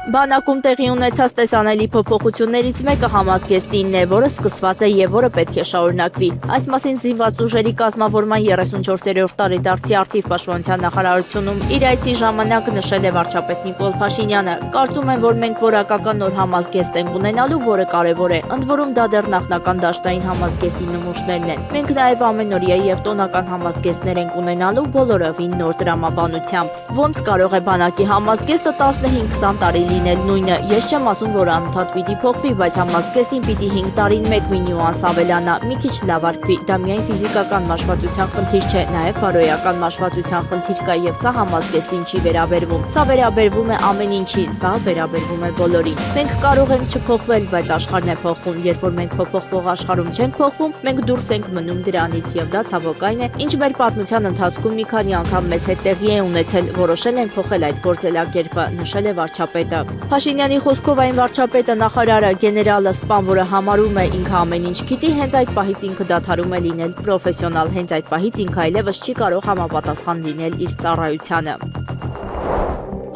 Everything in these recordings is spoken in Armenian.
Բանակում տեղի ունեցած տեսանելի փոփոխություններից մեկը համազգեստինն է, որը սկսված է եւ որը պետք է շարունակվի։ Այս մասին զինված ուժերի կազմավորման 34-րդ տարեդարձի առթիվ պաշտպանության նախարարությունում իր այցի ժամանակ նշել է վարչապետ Նիկոլ Փաշինյանը։ Կարծում եմ, որ մենք որակական նոր համազգեստ ենք ունենալու, որը կարևոր է։ Ընդ որում դա դեռ նախնական դաշտային համազգեստի նմուշներն են։ Մենք նաեւ ամենօրյա եւ տոնական համազգեստներ ենք ունենալու բոլորովին նոր տրամաբանությամբ։ Ոնց կարող է բանակի համազգեստը 15-20 տարի լինել նույնը, ես չեմ ասում, որ անընդհատ պիտի փոխվի, բայց համազգեստին պիտի 5 տարին մեկ մի նյուանս ավելանա, մի քիչ լավարկվի, դա միայն ֆիզիկական մաշվածության խնդիր չէ, նաև բարոյական մաշվածության խնդիր կա եւ սա համազգեստին չի վերաբերվում, սա վերաբերվում է ամեն ինչի, սա վերաբերվում է բոլորին։ Մենք կարող ենք չփոխվել, բայց աշխարհն է փոխվում, երբ որ մենք փոփոխվող աշխարհում չենք փոխվում, մենք դուրս ենք մնում դրանից եւ դա ցավոք այն է, ինչ մեր պատմության ընթացքում մի քանի անգամ մեզ հետ տեղի է ունեցել, որոշել ենք փոխել այդ գործելակերպը, նշել է վարչապետը։ Փաշինյանի խոսքով այն վարչապետը, նախարարը, գեներալը, սպան, որը համարում է ինքը ամեն ինչ գիտի, հենց այդ պահից ինքը դադարում է լինել պրոֆեսիոնալ, հենց այդ պահից ինքը այլևս չի կարող համապատասխան լինել իր ծառայությանը։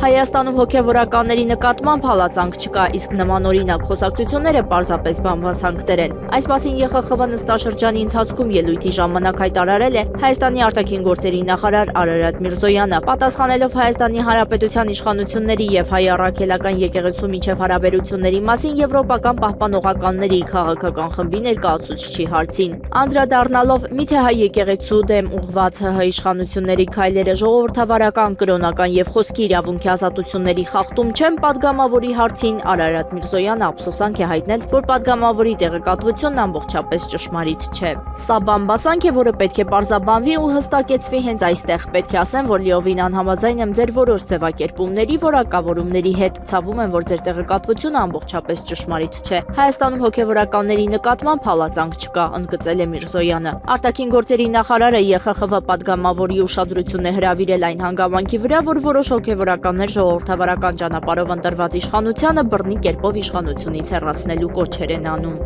Հայաստանում հոգևորականների նկատմամբ հալածանք չկա, իսկ նմանօրինակ խոսակցությունները պարզապես բամբասանքներ են։ Այս մասին ԵԽԽՎ նստաշրջանի ընթացքում ելույթի ժամանակ հայտարարել է Հայաստանի արտաքին գործերի նախարար Արարատ Միրզոյանը, պատասխանելով Հայաստանի Հանրապետության իշխանությունների եւ հայ առաքելական եկեղեցու միջև հարաբերությունների մասին եվրոպական պահպանողականների քաղաքական խմբի ներկայացուցիչի հարցին։ Անդրադառնալով միթե հայ եկեղեցու դեմ ուղղված ՀՀ իշխանությունների քայլերը ժողովրդավարական, կրոնական եւ խոսքի իրավունքի ազատությունների խախտում չեն պատգամավորի հարցին, Արարատ Միրզոյանը ափսոսանք է հայտնել, որ պատգամավորի տեղեկատվությունն ամբողջապես ճշմարիտ չէ։ Սա բամբասանք է, որը պետք է պարզաբանվի ու հստակեցվի հենց այստեղ։ Պետք է ասեմ, որ լիովին անհամաձայն եմ ձեր որոշ ձևակերպումների, որակավորումների հետ։ Ցավում եմ, որ ձեր տեղեկատվությունը ամբողջապես ճշմարիտ չէ։ Հայաստանում հոգևորականների նկատմամբ հալածանք չկա, ընդգծել է Միրզոյանը։ Արտաքին գործերի նախարարը ԵԽԽՎ պատգամավորի ուշադրություն է հրավիրել այն հանգամանքի վրա, որ որոշ հոգևորականներ ժողովրդավարական ճանապարհով ընտրված իշխանությանը բռնի կերպով իշխանությունից հեռացնելու կոչեր են անում։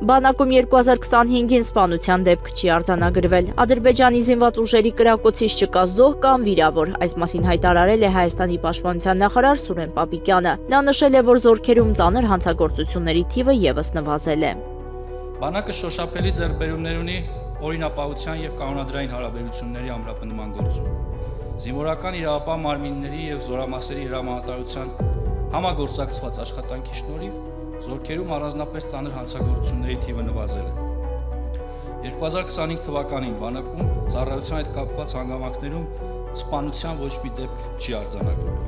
Բանակում 2025-ին սպանության դեպք չի արձանագրվել։ Ադրբեջանի զինված ուժերի կրակոցից չկա զոհ կամ վիրավոր։ Այս մասին հայտարարել է Հայաստանի պաշտպանության նախարար Սուրեն Պապիկյանը։ Նա նշել է, որ զորքերում ծանր հանցագործությունների թիվը եւս նվազել է։ Բանակը շոշափելի ձեռքբերումներ ունի օրինապահության եւ կանոնադրային հարաբերությունների ամրապնդման գործում։ Զինվորական իրավապահ մարմինների եւ զորամասերի հրամանատարության համագործակցված աշխատանքի շնորհիվ զորքերում առանձնապես ծանր հանցագործությունների թիվը նվազել է։ 2025 թվականին բանակում ծառայության հետ կապված հանգամանքներում սպանության ոչ մի դեպք չի արձանագրվել։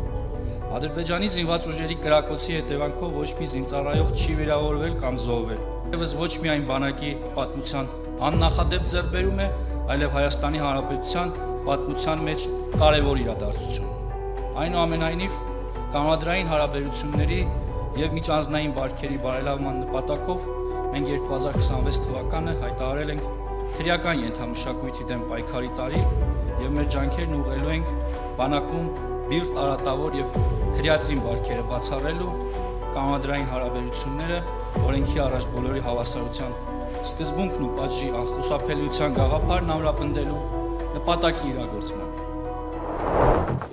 Ադրբեջանի զինված ուժերի կրակոցի հետևանքով ոչ մի զինծառայող չի վիրավորվել կամ զոհվել։ Եվս ոչ միայն բանակի պատմության աննախադեպ ձեռքբերում է, այլև Հայաստանի Հանրապետության պատմության մեջ կարևոր իրադարձություն։ Այնուամենայնիվ, կանոնադրային հարաբերությունների եւ միջանձնային բարքերի բարելավման նպատակով մենք 2026 թվականը հայտարարել ենք քրեական ենթամշակույթի դեմ պայքարի տարի եւ մեր ջանքերն ուղղելու ենք բանակում բիրտ արատավոր եւ քրեացին բարքերը բացառելու, կանոնադրային հարաբերությունները օրենքի առաջ բոլորի հավասարության սկզբունքն ու պատժի անխուսափելիության գաղափարն ամրապնդելու նպատակի իրագործման։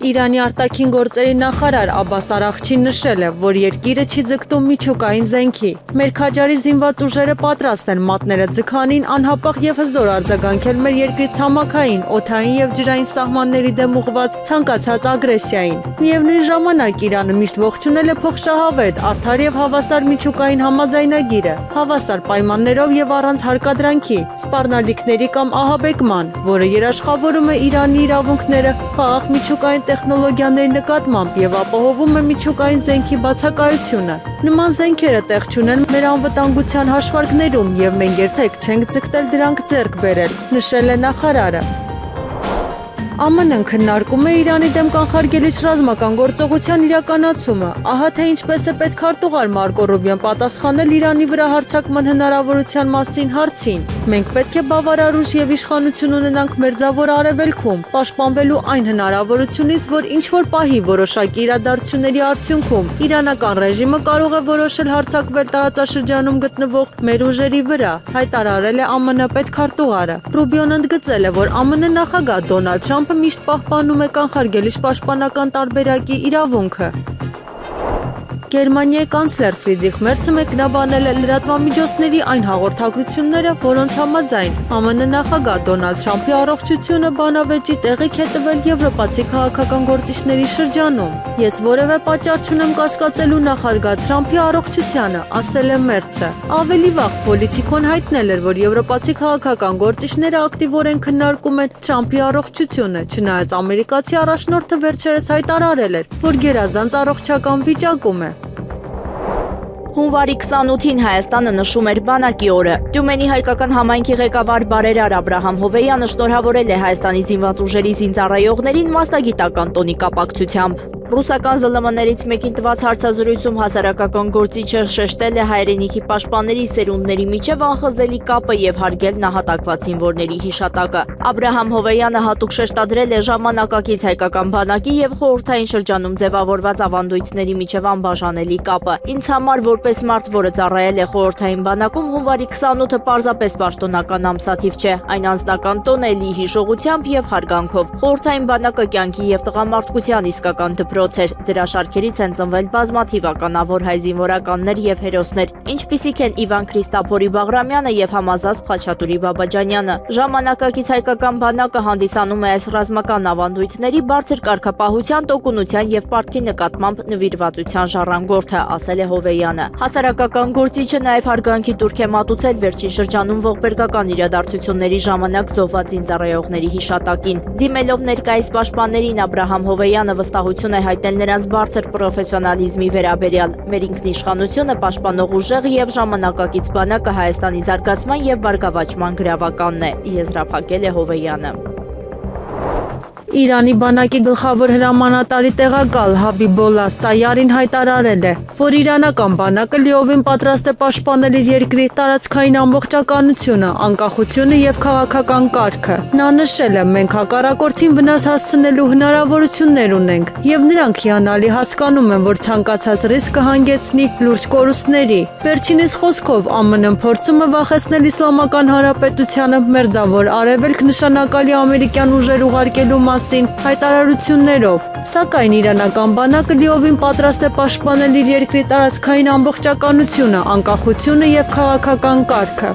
Իրանի արտաքին գործերի նախարար Աբբաս Արաղչին նշել է, որ երկիրը չի ձգտում միջուկային զենքի։ Մեր քաջարի զինված ուժերը պատրաստ են մատները ձգանին անհապաղ եւ հզոր արձագանքել մեր երկրի ցամաքային, օդային եւ ջրային սահմանների դեմ ուղղված ցանկացած ագրեսիային։ Միևնույն ժամանակ Իրանը միշտ ողջունել է փոխշահավետ, արդար եւ հավասար միջուկային համաձայնագիրը, հավասար պայմաններով եւ առանց հարկադրանքի, սպառնալիքների կամ ահաբեկման, որը երաշխավորում է Իրանի իրավունքները խաղաղ միջուկային տեխնոլոգիաների նկատմամբ եւ ապահովում է միջուկային զենքի բացակայությունը։ Նման զենքերը տեղ չունեն մեր անվտանգության հաշվարկներում եւ մենք երբեք չենք ձգտել դրանք ձեռք բերել, նշել է նախարարը։ ԱՄՆ-ն քննարկում է Իրանի դեմ կանխարգելիչ ռազմական գործողության իրականացումը։ Ահա թե ինչպես է պետքարտուղար Մարկո Ռուբիոն պատասխանել Իրանի վրա հարձակման հնարավորության մասին հարցին։ Մենք պետք է բավարար ուժ եւ իշխանություն ունենանք Մերձավոր Արևելքում, պաշտպանվելու այն հնարավորությունից, որ ինչ-որ պահի որոշակի իրադարձությունների արդյունքում իրանական ռեժիմը կարող է որոշել հարձակվել տարածաշրջանում գտնվող մեր ուժերի վրա, հայտարարել է ԱՄՆ պետքարտուղարը։ Ռուբիոն ընդգծել է, որ ԱՄՆ նախագահ Դոնալդ Թրամփը միշտ պահպանում է կանխարգելիչ պաշտպանական տարբերակի իրավունքը։ Գերմանիայի կանցլեր Ֆրիդրիխ Մերցը մեկնաբանել է լրատվամիջոցների այն հաղորդագրությունները, որոնց համաձայն ԱՄՆ նախագահ Դոնալդ Թրամփի առողջությունը բանավեճի տեղիք է տվել եվրոպացի քաղաքական գործիչների շրջանում։ Ես որևէ պատճառ չունեմ կասկածելու նախագահ Թրամփի առողջությանը, ասել է Մերցը։ Ավելի վաղ Պոլիտիկոն հայտնել էր, որ եվրոպացի քաղաքական գործիչները ակտիվորեն քննարկում են Թրամփի առողջությունը, չնայած ամերիկացի առաջնորդը վերջերս հայտարարել էր, որ գերազանց առողջական վիճակում է։ Հունվարի 28-ին Հայաստանը նշում էր բանակի օրը։ Տյումենի հայկական համայնքի ղեկավար բարերար Աբրահամ Հովեյանը շնորհավորել է Հայաստանի զինված ուժերի զինծառայողներին մասնագիտական տոնի կապակցությամբ։ Ռուսական ԶԼՄ-ներից մեկին տված հարցազրույցում հասարակական գործիչը շեշտել է հայրենիքի պաշտպանների սերունդների միջև անխզելի կապը եւ հարգել նահատակված զինվորների հիշատակը։ Աբրահամ Հովեյանը հատուկ շեշտադրել է ժամանակակից հայկական բանակի եւ խորհրդային շրջանում ձևավորված ավանդույթների միջև անբաժանելի կապը։ Ինձ համար որպես մարդ, որը ծառայել է խորհրդային բանակում, հունվարի 28-ը պարզապես պաշտոնական ամսաթիվ չէ, այն անձնական տոն է լի հիշողությամբ եւ հարգանքով։ Խորհրդային բանակը կյանքի եւ տղամարդկության իսկական դպրոց էր, դրա շարքերից են ծնվել բազմաթիվ ականավոր հայ զինվորականներ եւ հերոսներ, ինչպիսիք են Իվան Քրիստափորի Բաղրամյանը եւ Համազազբ Խաչատուրի Բաբաջանյանը։ Ժամանակակից հայկական բանակը հանդիսանում է այս ռազմական ավանդույթների բարձր կարգապահության, տոկունության եւ պարտքի նկատմամբ նվիրվածության ժառանգորդը, ասել է Հովեյանը։ Հասարակական գործիչը նաեւ հարգանքի տուրք է մատուցել վերջին շրջանում ողբերգական իրադարձությունների ժամանակ զոհված զինծառայողների հիշատակին։ Դիմելով ներկայիս պաշտպաններին Աբրահամ Հովեյանը վստահություն է հայտնել նրանց բարձր պրոֆեսիոնալիզմի վերաբերյալ։ Մեր ինքնիշխանությունը պաշտպանող ուժեղ եւ ժամանակակից բանակը Հայաստանի զարգացման եւ բարգավաճման գրավականն է, եզրափակել է Հովեյանը։ Իրանի բանակի գլխավոր հրամանատարի տեղակալ Հաբիբոլլա Սայարին հայտարարել է, որ իրանական բանակը լիովին պատրաստ է պաշտպանել իր երկրի տարածքային ամբողջականությունը, անկախությունը եւ քաղաքական կարգը։ Նա նշել է, մենք հակառակորդին վնաս հասցնելու հնարավորություններ ունենք եւ նրանք հիանալի հասկանում են, որ ցանկացած ռիսկ կհանգեցնի լուրջ կորուստների։ Վերջինիս խոսքով ԱՄՆ-ն փորձում է վախեցնել Իսլամական Հանրապետությանը մերձավոր արևելք նշանակալի ամերիկյան ուժեր ուղարկելու հայտարարություններով, սակայն իրանական բանակը լիովին պատրաստ է պաշտպանել իր երկրի տարածքային ամբողջականությունը, անկախությունը եւ քաղաքական կարգը։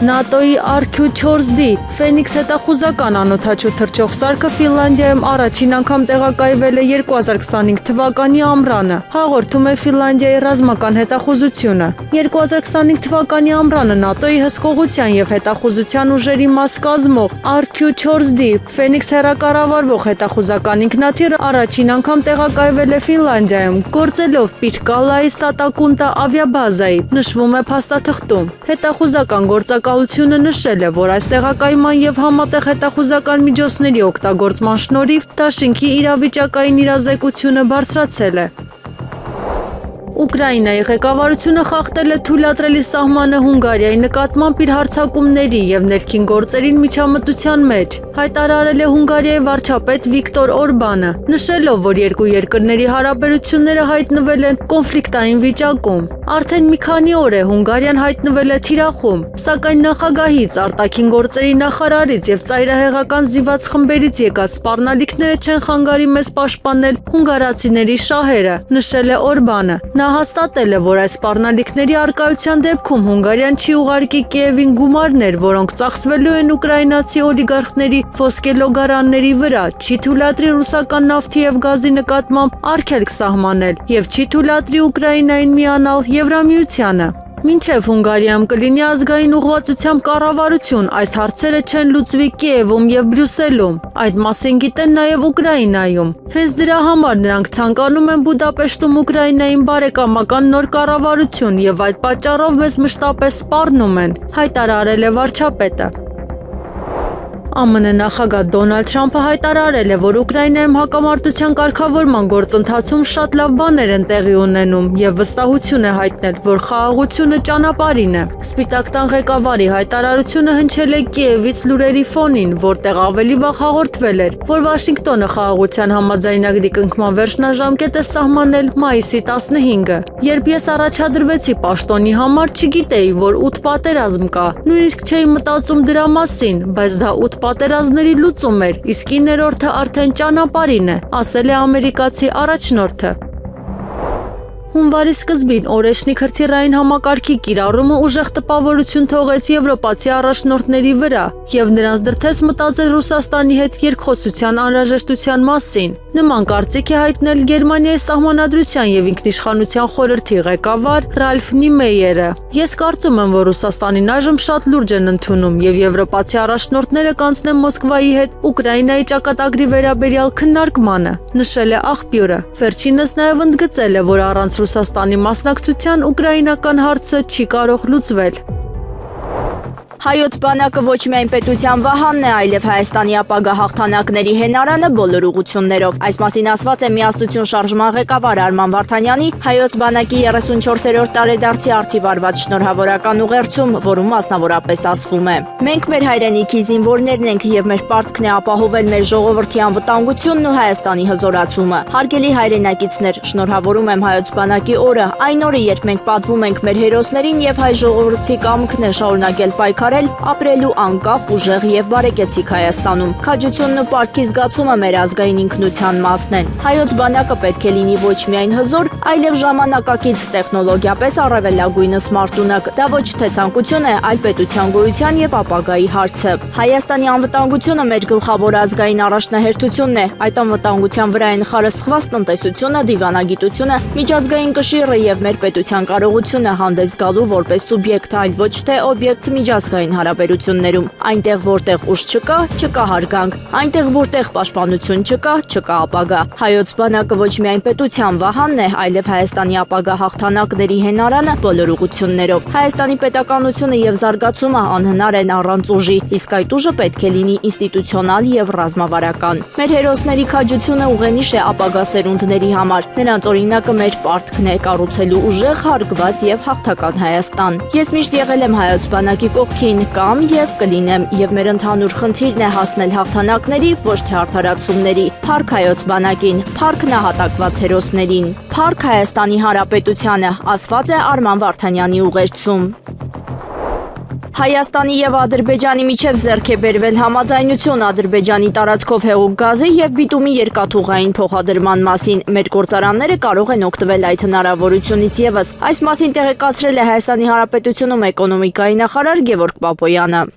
ՆԱՏՕ-ի RQ-4D Ֆենիքս հետախուզական անօդաչու թռչող սարքը Ֆինլանդիայում առաջին անգամ տեղակայվել է 2025 թվականի ամռանը, հաղորդում է Ֆինլանդիայի ռազմական հետախուզությունը։ 2025 թվականի ամռանը ՆԱՏՕ-ի հսկողության եւ հետախուզության ուժերի մաս կազմող RQ-4D Ֆենիքս հեռակառավարվող հետախուզական ինքնաթիռը առաջին անգամ տեղակայվել է Ֆինլանդիայում, գործելով Պիրկալայի Սատակունտա ավիաբազայի, նշվում է փաստաթղթում։ Հետախուզական գործակալությունը նշել է, որ այս տեղակայման եւ համատեղ հետախուզական միջոցների օգտագործման շնորհիվ դաշինքի իրավիճակային իրազեկությունը բարձրացել է։ Ուկրաինայի ղեկավարությունը խախտել է թույլատրելի սահմանը Հունգարիայի նկատմամբ իր հարձակումների եւ ներքին գործերին միջամտության մեջ, հայտարարել է Հունգարիայի վարչապետ Վիկտոր Օրբանը, նշելով, որ երկու երկրների հարաբերությունները հայտնվել են կոնֆլիկտային վիճակում։ Արդեն մի քանի օր է Հունգարիան հայտնվել է թիրախում, սակայն նախագահից, արտաքին գործերի նախարարից եւ ծայրահեղական զինված խմբերից եկած սպառնալիքները չեն խանգարի մեզ պաշտպանել հունգարացիների շահերը, նշել է Օրբանը։ Նա հաստատել է, որ այս սպառնալիքների առկայության դեպքում Հունգարիան չի ուղարկի Կիևին գումարներ, որոնք ծախսվելու են ուկրաինացի օլիգարխների ոսկելոգարանների վրա, չի թույլատրի ռուսական նավթի եւ գազի նկատմամբ արգելք սահմանել եւ չի թույլատրի Ուկրաինային միանալ Եվրամիությանը։ Մինչև Հունգարիայում կլինի ազգային ուղղվածությամբ կառավարություն, այս հարցերը չեն լուծվի Կիևում եւ Բրյուսելում։ Այդ մասին գիտեն նաեւ Ուկրաինայում։ Հենց դրա համար նրանք ցանկանում են Բուդապեշտում Ուկրաինային բարեկամական նոր կառավարություն եւ այդ պատճառով մեզ մշտապես սպառնում են, հայտարարել է վարչապետը։ ԱՄՆ նախագահ Դոնալդ Թրամփը հայտարարել է, որ Ուկրաինայում հակամարտության կարգավորման գործընթացում շատ լավ բաներ են տեղի ունենում եւ վստահություն է հայտնել, որ խաղաղությունը ճանապարհին է։ Սպիտակ տան ղեկավարի հայտարարությունը հնչել է Կիևից լուրերի ֆոնին, որտեղ ավելի վաղ հաղորդվել էր, որ Վաշինգտոնը խաղաղության համաձայնագրի կնքման վերջնաժամկետ է սահմանել մայիսի 15-ը։ Երբ ես առաջադրվեցի պաշտոնի համար, չգիտեի, որ 8 պատերազմ կա։ Նույնիսկ չէի մտածում դրա մասին, բայց դա 8 պատերազմների լուծում էր, իսկ 9-րդը արդեն ճանապարհին է, ասել է ամերիկացի առաջնորդը։ Հունվարի սկզբին Օրեշնի քրթիրային համակարգի կիրառումը ուժեղ տպավորություն թողեց եվրոպացի առաջնորդների վրա եւ նրանց դրդեց մտածել Ռուսաստանի հետ երկխոսության անհրաժեշտության մասին։ Նման կարծիք է հայտնել Գերմանիայի սահմանադրության եւ ինքնիշխանության խորհրդի ղեկավար Ռալֆ Նիմեյերը։ Ես կարծում եմ, որ Ռուսաստանին այժմ շատ լուրջ են ընդունում եւ եվրոպացի առաջնորդները կանցնեն Մոսկվայի հետ Ուկրաինայի ճակատագրի վերաբերյալ քննարկմանը, նշել է աղբյուրը։ Վերջինս նաեւ ընդգծել է, որ առանց Ռուսաստանի մասնակցության ուկրաինական հարցը չի կարող լուծվել։ Հայոց բանակը ոչ միայն պետության վահանն է, այլև Հայաստանի ապագա հաղթանակների հենարանը բոլոր ուղղություններով։ Այս մասին ասված է Միասնություն շարժման ղեկավար Արման Վարդանյանի Հայոց բանակի 34-րդ տարեդարձի արդիվ արված շնորհավորական ուղերձում, որում մասնավորապես ասվում է. Մենք մեր հայրենիքի զինվորներն ենք եւ մեր պարտքն է ապահովել մեր ժողովրդի անվտանգությունն ու Հայաստանի հզորացումը։ Հարգելի հայրենակիցներ, շնորհավորում եմ Հայոց բանակի օրը, այն օրը, երբ մենք պատվում ենք մեր հերոսներին եւ հայ ժողովրդի կամքն է շարունակել պայքարել ապրելու անկախ, ուժեղ եւ բարեկեցիկ Հայաստանում։ Քաջությունն ու պարտքի զգացումը մեր ազգային ինքնության մասն են։ Հայոց բանակը պետք է լինի ոչ միայն հզոր, այլև ժամանակակից տեխնոլոգիապես առավելագույնս մարտունակ։ Դա ոչ թե ցանկություն է, այլ պետության գոյության եւ ապագայի հարցը։ Հայաստանի անվտանգությունը մեր գլխավոր ազգային առաջնահերթությունն է։ Այդ անվտանգության վրա են խարսխված տնտեսությունը, դիվանագիտությունը, միջազգային կշիռը եւ մեր պետության կարողությունը հանդես գալու որպես սուբյեկտ, այլ ոչ թե օբյեկտ միջազգային հարաբերություններում։ Այնտեղ, որտեղ ուժ չկա, չկա հարգանք։ Այնտեղ, որտեղ պաշտպանություն չկա, չկա ապագա։ Հայոց բանակը ոչ միայն պետության վահանն է, այլև Հայաստանի ապագա հաղթանակների հենարանը բոլոր ուղղություններով։ Հայաստանի պետականությունը եւ զարգացումը անհնար են առանց ուժի, իսկ այդ ուժը պետք է լինի ինստիտուցիոնալ եւ ռազմավարական։ Մեր հերոսների քաջությունը ուղենիշ է ապագա սերունդների համար։ Նրանց օրինակը մեր պարտքն է կառուցելու ուժեղ, հարգված եւ հաղթական Հայաստան։ Ես միշտ եղել եմ Հայոց բանակի կողքին, կամ եւ կլինեմ, եւ մեր ընդհանուր խնդիրն է հասնել հաղթանակների, ոչ թե արդարացումների։ Փառք Հայոց բանակին, փառք նահատակված հերոսներին, փառք Հայաստանի Հանրապետությանը, ասված է Արման Վարդանյանի ուղերձում։ Հայաստանի եւ Ադրբեջանի միջև ձեռք է բերվել համաձայնություն Ադրբեջանի տարածքով հեղուկ գազի եւ բիտումի երկաթուղային փոխադրման մասին։ Մեր գործարանները կարող են օգտվել այդ հնարավորությունից եւս։ Այս մասին տեղեկացրել է Հայաստանի Հանրապետությունում էկոնոմիկայի նախարար Գևորգ Պապոյանը։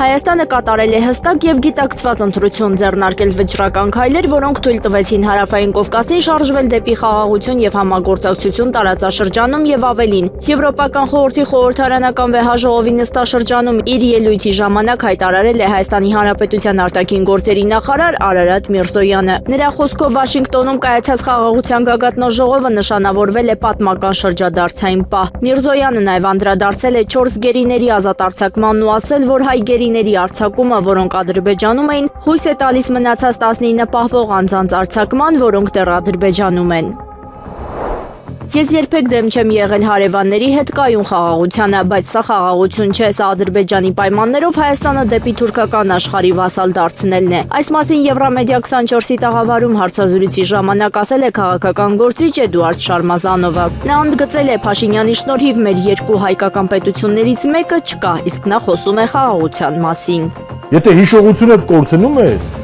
Հայաստանը կատարել է հստակ եւ գիտակցված ընտրություն, ձեռնարկել վճռական քայլեր, որոնք թույլ տվեցին Հարավային Կովկասին շարժվել դեպի խաղաղություն եւ համագործակցություն տարածաշրջանում եւ ավելին։ Եվրոպական խորհրդի խորհրդարանական վեհաժողովի նստաշրջանում իր ելույթի ժամանակ հայտարարել է Հայաստանի Հանրապետության արտաքին գործերի նախարար Արարատ Միրզոյանը։ Նրա խոսքով Վաշինգտոնում կայացած խաղաղության գագաթնաժողովը նշանավորվել է պատմական շրջադարձային պահ։ Միրզոյանը նաեւ անդրադարձել է 4 գերիների ազատ արձակմանն ու ասել, որ հայ գերիների արձակումը, որոնք Ադրբեջանում էին, հույս է տալիս մնացած 19 պահվող անձանց արձակման, որոնք դեռ Ադրբեջանում են։ Ես երբեք դեմ չեմ եղել հարևանների հետ կայուն խաղաղությանը, բայց սա խաղաղություն չէ, սա Ադրբեջանի պայմաններով Հայաստանը դեպի թուրքական աշխարհի վասալ դարձնելն է։ Այս մասին Եվրամեդիա 24-ի տաղավարում հարցազրույցի ժամանակ ասել է քաղաքական գործիչ Էդուարդ Շարմազանովը։ Նա ընդգծել է Փաշինյանի շնորհիվ մեր երկու հայկական պետություններից մեկը չկա, իսկ նա խոսում է խաղաղության մասին։ Եթե հիշողությունը կորցնում ես,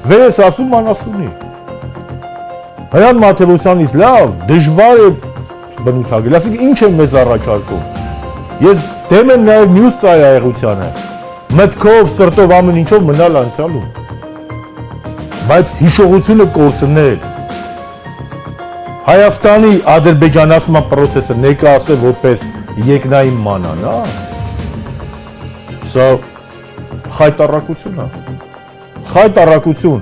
վեր ես ասում անասունի։ Հրան Մաթևոսյանից լավ, դժվար է բնութագել, ասենք ինչ եմ մեզ առաջարկում։ Ես դեմ եմ նաև մյուս ծայրահեղությանը, մտքով, սրտով ամեն ինչով մնալ անցյալում։ Բայց հիշողությունը կորցնել, Հայաստանի ադրբեջանացման պրոցեսը ներկայացնել որպես երկնային մանանա, սա խայտառակություն է։ Խայտառակություն,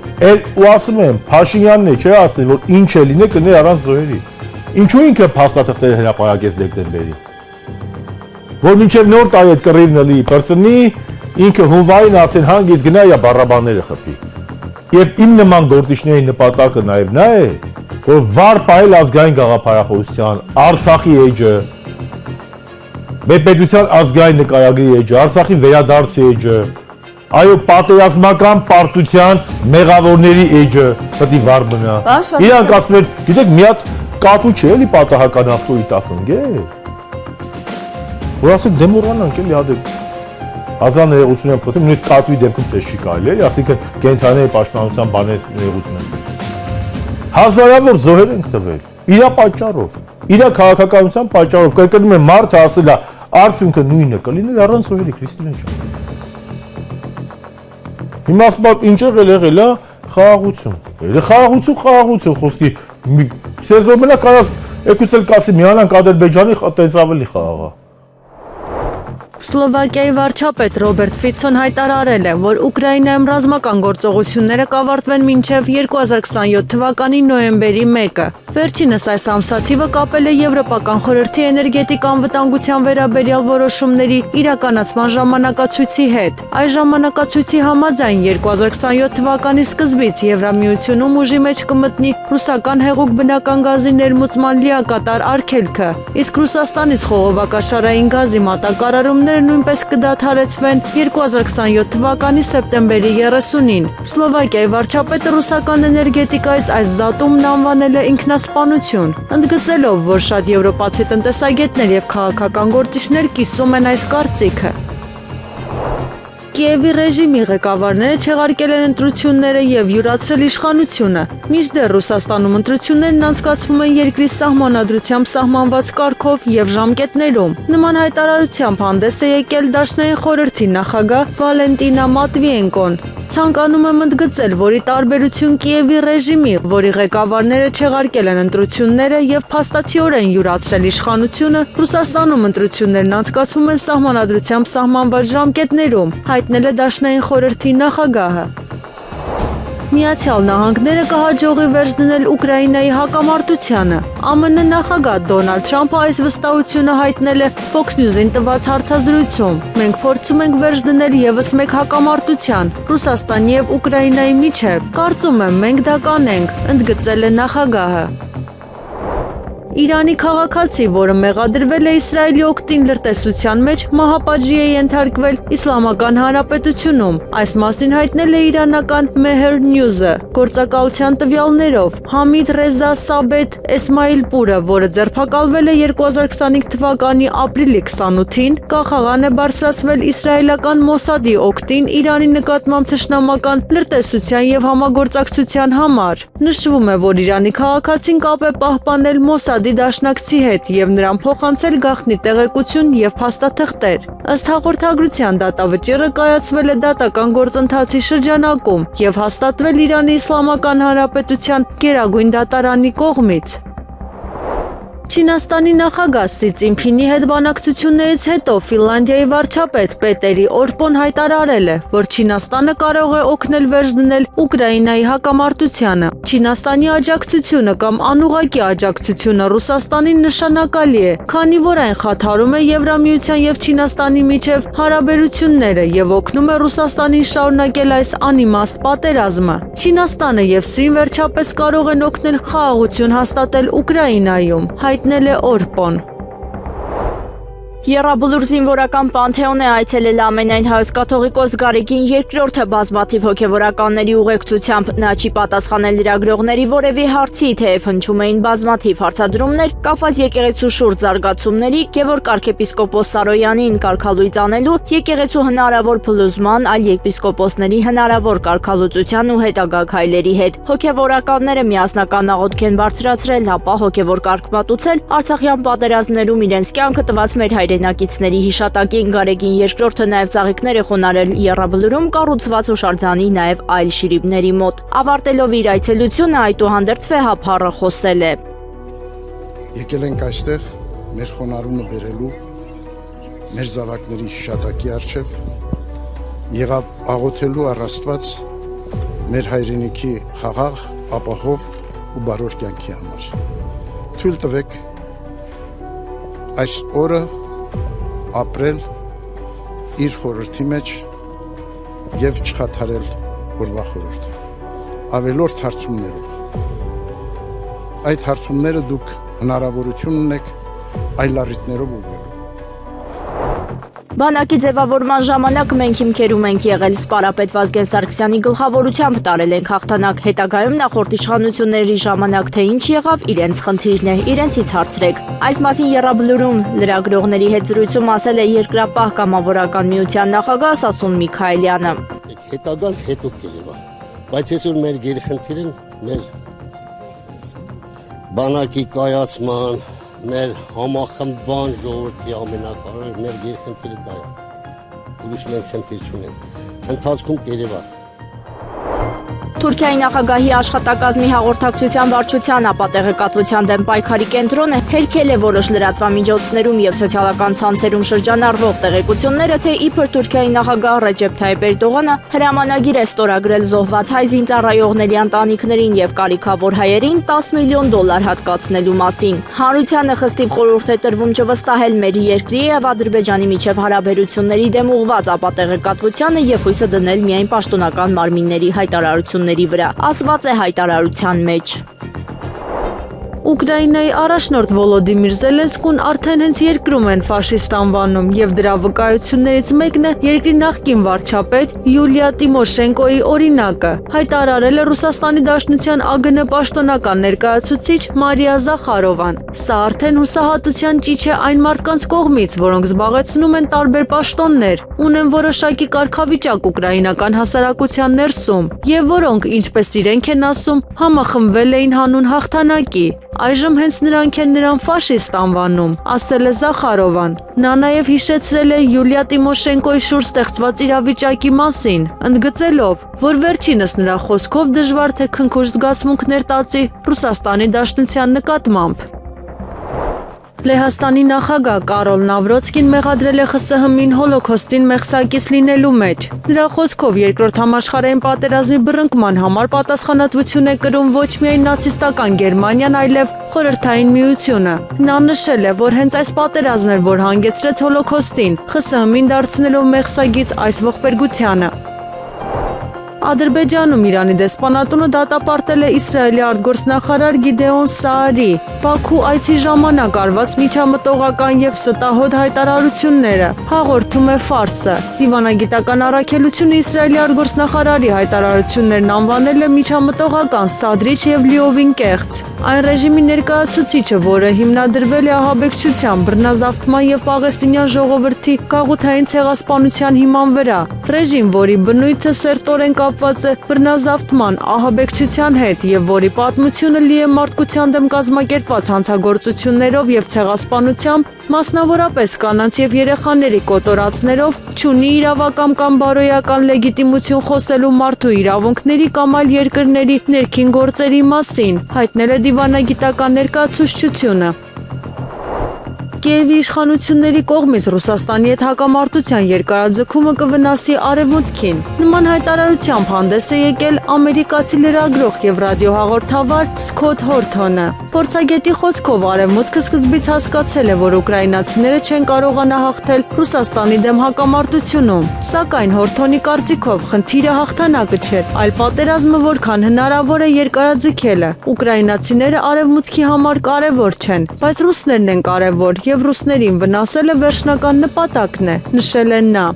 ու ասում եմ, Փաշինյանն է, չէ ասել, որ ինչ է լինի կներ առանց զոհերի։ Ինչու ինքը փաստաթղթերը հրապարակեց դեկտեմբերին։ Որ մինչև նոր տարի այդ կռիվն լի բրծնի, ինքը հունվարին արդեն հանգիստ գնա եւ բառաբանները խփի։ Եվ իմ նման գործիչների նպատակը նաեւ նա է, որ վար պահել ազգային գաղափարախոսության, Արցախի էջը, մեր պետության ազգային նկարագրի էջը, Արցախի վերադարձի էջը, այո, պատերազմական պարտության մեղավորների էջը պետք է վար մնա։ Իրանք ասում են, գիտեք, մի հատ կատու չէ, էլի պատահական ավտոյի տակ ընկել։ Որ ասենք դեմորանանք էլի հա 1980-յան փոթում նույնիսկ կատվի դեպքում տես չի կարելի, էլի, ասիկան կենթաների պաշտպանության բաներ ներողություն են։ Հազարավոր զոհեր ենք տվել։ Իրա պատճառով, իրա քաղաքականության պատճառով, կրկնում եմ, մարդը ասել է, արդյունքը նույնը կլիներ առանց զոհերի, Քրիստինա ջան։ Հիմա ասում եմ, ինչ եղել է խաղաղություն։ Խաղաղություն խոսքի սեզոնը կարաս եկուց էլ կասի միանանք Ադրբեջանի տենց ավելի խաղաղ է։ Սլովակիայի վարչապետ Ռոբերտ Ֆիցոն հայտարարել է, որ Ուկրաինայում ռազմական գործողությունները կավարտվեն մինչև 2027 թվականի նոյեմբերի 1-ը։ Վերջինս այս ամսաթիվը կապել է Եվրոպական խորհրդի էներգետիկ անվտանգության վերաբերյալ որոշումների իրականացման ժամանակացույցի հետ։ Այս ժամանակացույցի համաձայն 2027 թվականի սկզբից Եվրամիությունում ուժի մեջ կմտնի ռուսական հեղուկ բնական գազի ներմուծման լիակատար արգելքը, իսկ Ռուսաստանից խողովակաշարային գազի մատակարարումները նույնպես կդադարեցվեն 2027 թվականի սեպտեմբերի 30-ին։ Սլովակիայի վարչապետը ռուսական էներգետիկայից այս զատումն անվանել է ինքնասպանություն, ընդգծելով, որ շատ եվրոպացի տնտեսագետներ եւ քաղաքական գործիչներ կիսում են այս կարծիքը։ Կիևի ռեժիմի ղեկավարները չեղարկել են ընտրությունները եւ յուրացրել իշխանությունը։ Մինչդեռ Ռուսաստանում ընտրություններն անցկացվում են երկրի սահմանադրությամբ սահմանված կարգով եւ ժամկետներում։ Նման հայտարարությամբ հանդես է եկել Դաշնային խորհրդի նախագահ Վալենտինա Մատվիենկոն։ Ցանկանում եմ ընդգծել, որ ի տարբերություն Կիևի ռեժիմի, որի ղեկավարները չեղարկել են ընտրությունները եւ փաստացիորեն յուրացրել իշխանությունը, Ռուսաստանում ընտրություններն անցկացվում են սահմանադրությամբ սահմանված ժամկետներում, հայտնել է Դաշնային խորհրդի նախագահը։ Միացյալ Նահանգները կհաջողի վերջ դնել Ուկրաինայի հակամարտությանը։ ԱՄՆ նախագահ Դոնալդ Թրամփը այս վստահությունը հայտնել է Fox News-ին տված հարցազրույցում։ Մենք փորձում ենք վերջ դնել եւս մեկ հակամարտության Ռուսաստանի եւ Ուկրաինայի միջև։ Կարծում եմ, մենք դա կանենք, ընդգծել է նախագահը։ Իրանի քաղաքացի, որը մեղադրվել է Իսրայելի օգտին լրտեսության մեջ, մահապատժի է ենթարկվել Իսլամական Հանրապետությունում։ Այս մասին հայտնել է իրանական Meher News-ը։ Գործակալության տվյալներով Համիդ Ռեզա Սաբետ Էսմայիլպուրը, որը ձերբակալվել է 2025 թվականի ապրիլի 28-ին, կախաղան է բարձրացվել իսրայելական Մոսադի օգտին Իրանի նկատմամբ թշնամական լրտեսության եւ համագործակցության համար։ Նշվում է, որ Իրանի քաղաքացին կապ է պահպանել Մոսադի դաշնակցի հետ եւ նրան փոխանցել գաղտնի տեղեկություն եւ փաստաթղթեր։ Ըստ հաղորդագրության դատավճիռը կայացվել է դատական գործընթացի շրջանակում եւ հաստատվել Իրանի Իսլամական Հանրապետության Գերագույն դատարանի կողմից։ Չինաստանի նախագահ Սի Ցինփինի հետ բանակցություններից հետո Ֆինլանդիայի վարչապետ Պետերի Օրպոն հայտարարել է, որ Չինաստանը կարող է օգնել վերջ դնել Ուկրաինայի հակամարտությանը։ Չինաստանի աջակցությունը կամ անուղղակի աջակցությունը Ռուսաստանին նշանակալի է, քանի որ այն խաթարում է Եվրամիության եւ Չինաստանի միջև հարաբերությունները եւ օգնում է Ռուսաստանին շարունակել այս անիմաստ պատերազմը։ Չինաստանը եւ Սին վերջապես կարող են օգնել խաղաղություն հաստատել Ուկրաինայում, հայտնել է Օրպոն։ Եռաբլուր զինվորական պանթեոն է այցելել ամենայն հայոց կաթողիկոս Գարեգին II-ը բազմաթիվ հոգևորականների ուղեկցությամբ։ Նա չի պատասխանել լրագրողների որևէ հարցի, թեև հնչում էին բազմաթիվ հարցադրումներ կապված եկեղեցու շուրջ զարգացումների, Գևորգ arczepiskopos Սարոյանին կարգալույծ անելու, եկեղեցու հնարավոր փլուզման, այլ եպիսկոպոսների հնարավոր կարգալուծության ու հետագա քայլերի հետ։ Հոգևորականները միասնական աղոթք են բարձրացրել, ապա հոգևոր կարգ մատուցել Արցախյան պատերազմներում իրենց կյանքը տված մեր հայրենակիցների հիշատակին Գարեգին II-ը նաև ծաղիկներ է խոնարհել Եռաբլուրում կառուցված հուշարձանի նաև այլ շիրիմների մոտ։ Ավարտելով իր այցելությունը այդուհանդերձ վեհափառը խոսել է։ Եկել ենք այստեղ մեր խոնարհումը բերելու մեր զավակների հիշատակի առջև, եղավ աղոթելու առ Աստված մեր հայրենիքի խաղաղ, ապահով ու բարոր կյանքի համար։ Թույլ տվեք այս օրը ապրել իր խորհրդի մեջ եւ չխաթարել օրվա խորհուրդը ավելորդ հարցումներով։ Այդ հարցումները դուք հնարավորություն ունեք այլ առիթներով ուղղելու։ Բանակի ձևավորման ժամանակ մենք հիմքերում ենք եղել սպարապետ Վազգեն Սարգսյանի գլխավորությամբ տարել ենք հաղթանակ, հետագայում նախորդ իշխանությունների ժամանակ թե ինչ եղավ, իրենց խնդիրն է, իրենցից հարցրեք։ Այս մասին Եռաբլուրում լրագրողների հետ զրույցում ասել է Երկրապահ կամավորական միության նախագահ Սասուն Միքայելյանը։ Հետագան հետո կլինի, բայց այսօր մեր գերխնդիրն մեր բանակի կայացման, մեր համախմբման ժողովրդի ամենակարևոր մեր երկխնդիրը դա է։ Ուրիշ մենք խնդիր չունենք։ Ընթացքում կերևա։ Թուրքիայի նախագահի աշխատակազմի հաղորդակցության վարչության ապատեղեկատվության դեմ պայքարի կենտրոնը հերքել է որոշ լրատվամիջոցներում եւ սոցիալական ցանցերում շրջանառվող տեղեկությունները, թե իբր Թուրքիայի նախագահ Ռեջեփ Թայիփ Էրդողանը հրամանագիր է ստորագրել զոհված հայ զինծառայողների ընտանիքներին եւ կարիքավոր հայերին $10 միլիոն հատկացնելու մասին։ Հանրությանը խստիվ խորհուրդ է տրվում չվստահել մեր երկրի եւ Ադրբեջանի միջև հարաբերությունների դեմ ուղղված ապատեղեկատվությանը եւ հույսը դնել միայն պաշտոնական մարմինների հայտարարությունների վրա, ասված է հայտարարության մեջ։ Ուկրաինայի առաջնորդ Վոլոդիմիր Զելենսկուն արդեն հենց երկրում են ֆաշիստ անվանում եւ դրա վկայություններից մեկն է երկրի նախկին վարչապետ Յուլիա Տիմոշենկոյի օրինակը։ Հայտարարել է Ռուսաստանի Դաշնության ԱԳՆ պաշտոնական ներկայացուցիչ Մարիա Զախարովան։ Սա արդեն հուսահատության ճիչ է այն մարդկանց կողմից, որոնք զբաղեցնում են տարբեր պաշտոններ, ունեն որոշակի կարգավիճակ ուկրաինական հասարակության ներսում եւ որոնք, ինչպես իրենք են ասում, համախմբվել էին հանուն հաղթանակի։ Այժմ հենց նրանք են նրան ֆաշիստ անվանում, ասել է Զախարովան։ Նա նաև հիշեցրել է Յուլիա Տիմոշենկոյի շուրջ ստեղծված իրավիճակի մասին, ընդգծելով, որ վերջինս նրա խոսքով դժվար թե քնքուշ զգացմունքներ տածի Ռուսաստանի Դաշնության նկատմամբ։ Լեհաստանի նախագահ Կարոլ Նավրոցկին մեղադրել է ԽՍՀՄ-ին հոլոքոստին մեղսակից լինելու մեջ։ Նրա խոսքով երկրորդ համաշխարհային պատերազմի բռնկման համար պատասխանատվություն է կրում ոչ միայն նացիստական Գերմանիան, այլև Խորհրդային Միությունը։ Նա նշել է, որ հենց այս պատերազմն էր, որ հանգեցրեց հոլոքոստին, ԽՍՀՄ-ին դարձնելով մեղսագից այս ողբերգությանը։ Ադրբեջանում Իրանի դեսպանատունը դատապարտել է Իսրայելի արտգործնախարար Գիդեոն Սաարի Բաքու այցի ժամանակ արված միջամտողական եւ ստահոդ հայտարարությունները, հաղորդում է Ֆարսը։ Դիվանագիտական առաքելությունը Իսրայելի արտգործնախարարի հայտարարություններն անվանել է միջամտողական, սադրիչ եւ լիովին կեղծ։ Այն ռեժիմի ներկայացուցիչը, որը հիմնադրվել է ահաբեկչության, բռնազավթման եւ պաղեստինյան ժողովրդի գաղութային ցեղասպանության հիման վրա, ռեժիմ, որի բնույթը սերտորեն կապված է բռնազավթման, ահաբեկչության հետ եւ որի պատմությունը լի է մարդկության դեմ կազմակերպված հանցագործություններով եւ ցեղասպանությամբ, մասնավորապես կանանց եւ երեխաների կոտորածներով, չունի իրավական կամ բարոյական լեգիտիմություն խոսելու մարդու իրավունքների կամ այլ երկրների ներքին գործերի մասին, հայտնել է դիվանագիտական ներկայացուցչությունը։ Կիևի իշխանությունների կողմից Ռուսաստանի հետ հակամարտության երկարաձգումը կվնասի Արևմուտքին։ Նման հայտարարությամբ հանդես է եկել ամերիկացի լրագրող եւ ռադիոհաղորդավար Սքոթ Հորթոնը։ Փորձագետի խոսքով Արևմուտքը սկզբից հասկացել է, որ ուկրաինացիները չեն կարողանա հաղթել Ռուսաստանի դեմ հակամարտությունում, սակայն Հորթոնի կարծիքով խնդիրը հաղթանակը չէր, այլ պատերազմը որքան հնարավոր է երկարաձգելը։ Ուկրաինացիները Արևմուտքի համար կարևոր չեն, բայց ռուսներն են կարևոր եւ ռուսներին վնասելը վերջնական նպատակն է, նշել է նա։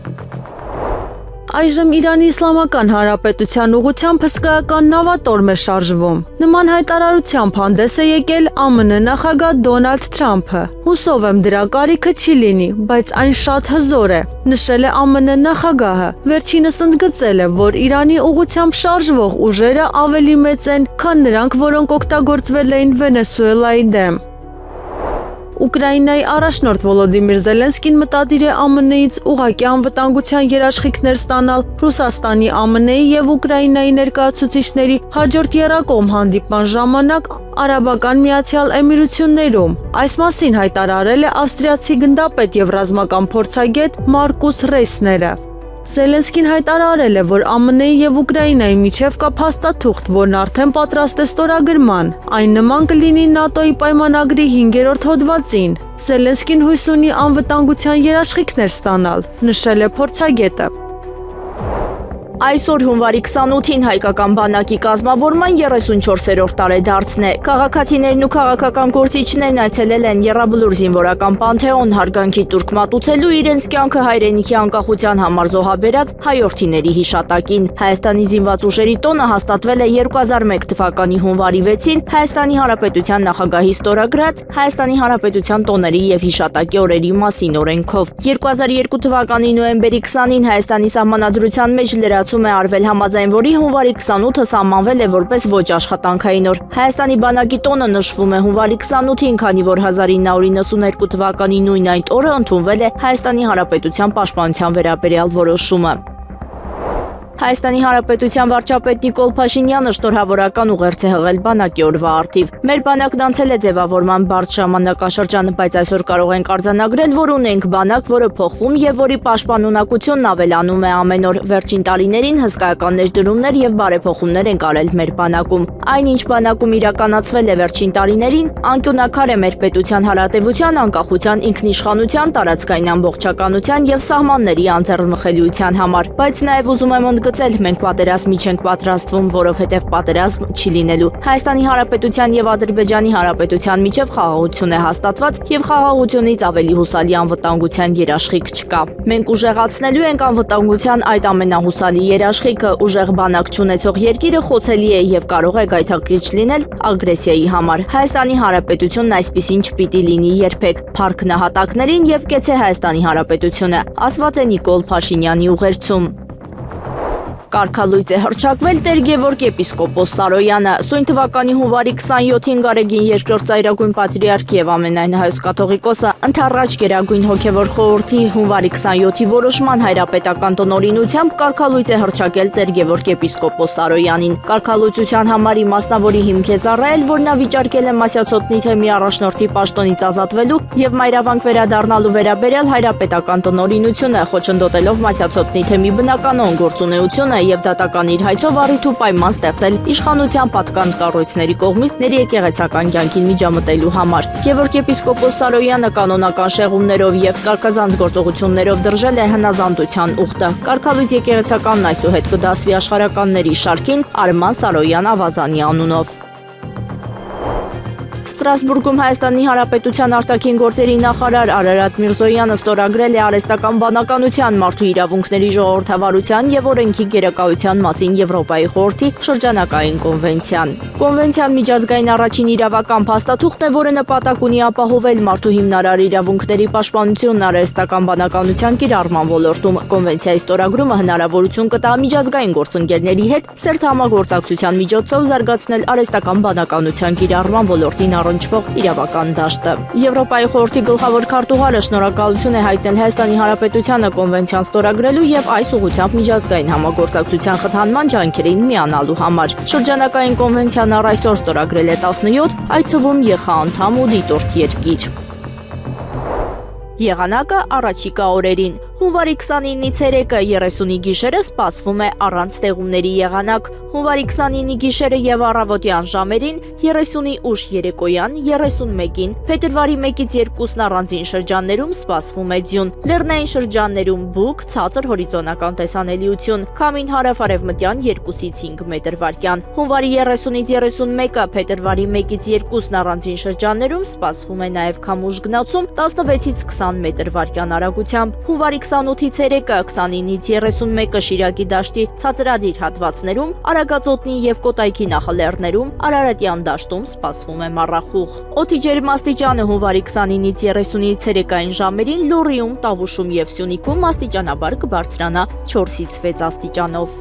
Այժմ Իրանի Իսլամական Հանրապետության ուղղությամբ հսկայական նավատորմ է շարժվում։ Նման հայտարարությամբ հանդես է եկել ԱՄՆ նախագահ Դոնալդ Թրամփը։ Հուսով եմ դրա կարիքը չի լինի, բայց այն շատ հզոր է, նշել է ԱՄՆ նախագահը։ Վերջինս ընդգծել է, որ Իրանի ուղղությամբ շարժվող ուժերը ավելի մեծ են, քան նրանք, որոնք օգտագործվել էին Վենեսուելայի դեմ։ Ուկրաինայի առաջնորդ Վոլոդիմիր Զելենսկին մտադիր է ԱՄՆ-ից ուղղակի անվտանգության երաշխիքներ ստանալ Ռուսաստանի, ԱՄՆ-ի եւ Ուկրաինայի ներկայացուցիչների հաջորդ եռակողմ հանդիպման ժամանակ Արաբական Միացյալ Էմիրություններում։ Այս մասին հայտարարել է ավստրիացի գնդապետ եւ ռազմական փորձագետ Մարկուս Ռեյսները։ Զելենսկին հայտարարել է, որ ԱՄՆ-ի եւ Ուկրաինայի միջև կա փաստաթուղթ, որն արդեն պատրաստ է ստորագրման։ Այն նման կլինի ՆԱՏՕ-ի պայմանագրի 5-րդ հոդվածին։ Զելենսկին հույս ունի անվտանգության երաշխիքներ ստանալ, նշել է փորձագետը։ Այսօր հունվարի 28-ին հայկական բանակի կազմավորման 34-րդ տարեդարձն է։ Քաղաքացիներն ու քաղաքական գործիչներն այցելել են Եռաբլուր զինվորական պանթեոն հարգանքի տուրք մատուցելու իրենց կյանքը հայրենիքի անկախության համար զոհաբերած հայորդիների հիշատակին։ Հայաստանի զինված ուժերի տոնը հաստատվել է 2001 թվականի հունվարի 6-ին Հայաստանի Հանրապետության նախագահի ստորագրած Հայաստանի Հանրապետության տոների եւ հիշատակի օրերի մասին օրենքով։ 2002 թվականի նոյեմբերի 20-ին Հայաստանի Սահմանադրության մեջ լրացուցիչ ստացում է արվել, համաձայն որի հունվարի 28-ը սահմանվել է որպես ոչ աշխատանքային օր։ Հայաստանի բանակի տոնը նշվում է հունվարի 28-ին, քանի որ 1992 թվականի նույն այդ օրը ընդունվել է Հայաստանի Հանրապետության պաշտպանության վերաբերյալ որոշումը։ Հայաստանի Հանրապետության վարչապետ Նիկոլ Փաշինյանը շնորհավորական ուղերձ է հղել բանակի օրվա առթիվ։ Մեր բանակն անցել է ձևավորման բարդ ժամանակաշրջան, բայց այսօր կարող ենք արձանագրել, որ ունենք բանակ, որը փոխվում եւ որի պաշտպանունակությունն ավելանում է ամեն օր։ Վերջին տարիներին հսկայական ներդրումներ եւ բարեփոխումներ են արել մեր բանակում։ Այնինչ բանակում իրականացվել է վերջին տարիներին, անկյունակար է մեր պետության հարատևության, անկախության, ինքնիշխանության, տարածքային ամբողջականության եւ սահմանների անձեռնմխելիության համար, բայց նաեւ ուզում եմ գծել, մենք պատերազմի չենք պատրաստվում, որովհետև պատերազմ չի լինելու։ Հայաստանի Հանրապետության եւ Ադրբեջանի Հանրապետության միջև խաղաղություն է հաստատված եւ խաղաղությունից ավելի հուսալի անվտանգության երաշխիք չկա։ Մենք ուժեղացնելու ենք անվտանգության այդ ամենահուսալի երաշխիքը, ուժեղ բանակ չունեցող երկիրը խոցելի է եւ կարող է գայթակղիչ լինել ագրեսիայի համար։ Հայաստանի Հանրապետությունն այսպիսին չպիտի լինի երբեք։ Փառք նահատակներին եւ կեցե Հայաստանի Հանրապետությունը, ասված է Նիկոլ Փաշինյանի ուղերձում։ Կարգալույծ է հռչակվել Տեր Գևորգ եպիսկոպոս Սարոյանը։ Սույն թվականի հունվարի 27-ին Գարեգին II ծայրագույն պատրիարք եւ ամենայն հայոց կաթողիկոսը ընդառաջ Գերագույն հոգևոր խորհրդի հունվարի 27-ի որոշման հայրապետական տնօրինությամբ կարգալույծ է հռչակել Տեր Գևորգ եպիսկոպոս Սարոյանին։ Կարգալույծության համար իմաստնավորի հիմք է ծառայել, որ նա վիճարկել է Մասյացոտնի թեմի առաջնորդի պաշտոնից ազատվելու եւ մայրավանք վերադառնալու վերաբերյալ հայրապետական տնօրինությունը, խոչընդոտելով Մասյացոտնի թեմի բնականon գործունեությունը եւ դատական իր հայցով առիթ ու պայման ստեղծել իշխանության պատկանդ կառույցների կողմից ներեկեղեցական կյանքին միջամտելու համար։ Գևորգ եպիսկոպոս Սարոյանը կանոնական շեղումներով եւ կարգազանց գործողություններով դրժել է հնազանդության ուխտը։ Կարգալույծ եկեղեցականն այսուհետ կդասվի աշխարհականների շարքին Արման Սարոյան Ավազանի անունով։ Ստրասբուրգում Հայաստանի Հանրապետության արտաքին գործերի նախարար Արարատ Միրզոյանը ստորագրել է արհեստական բանականության, մարդու իրավունքների ժողովրդավարության եւ օրենքի գերակայության մասին Եվրոպայի խորհրդի շրջանակային կոնվենցիան։ Կոնվենցիան միջազգային առաջին իրավական փաստաթուղթն է, որը նպատակ ունի ապահովել մարդու հիմնարար իրավունքների պաշտպանությունն արհեստական բանականության կիրառման ոլորտում։ Կոնվենցիայի ստորագրումը հնարավորություն կտա միջազգային գործընկերների հետ սերտ համագործակցության միջոցով զարգացնել արհեստական բանականության կիրառման ոլորտին առնչվող իրավական դաշտը։ Եվրոպայի խորհրդի գլխավոր քարտուղարը շնորհակալություն է հայտնել Հայաստանի Հանրապետությանը կոնվենցիան ստորագրելու եւ այս ուղղությամբ միջազգային համագործակցության խթանման ջանքերին միանալու համար։ Շրջանակային կոնվենցիան առ այսօր ստորագրել է 17, այդ թվում ԵԽԱ անդամ ու դիտորդ երկիր։ Եղանակը առաջիկա օրերին։ Հունվարի 29-ի ցերեկը 30-ի գիշերը սպասվում է առանց ստեղումների եղանակ։ Հունվարի 29-ի գիշերը եւ առավոտյան ժամերին 30-ի ուշ երեկոյան 31-ին, փետրվարի 1-ից 2-ն առանձին շրջաններում սպասվում է ձյուն։ Լեռնային շրջաններում բուք, ցածր հորիզոնական տեսանելիություն, քամին հարավ-արևմտյան 2-ից 5 մետր/վայրկյան։ Հունվարի 30-ից 31-ը, փետրվարի 1-ից 2-ն առանձին շրջաններում սպասվում է նաեւ քամուշ գնացում 16-ից 20 մետր/վայրկյան արագությամբ։ Հունվարի 28-ի ցերեկը 29-ից 31-ը Շիրակի դաշտի ցածրադիր հատվածներում, Արագածոտնի եւ Կոտայքի նախալեռներում, Արարատյան դաշտում սպասվում է մառախուղ։ Օդի ջերմաստիճանը հունվարի 29-ից 30-ի ցերեկային ժամերին Լոռիում, Տավուշում եւ Սյունիքում աստիճանաբար կբարձրանա 4-ից 6 աստիճանով։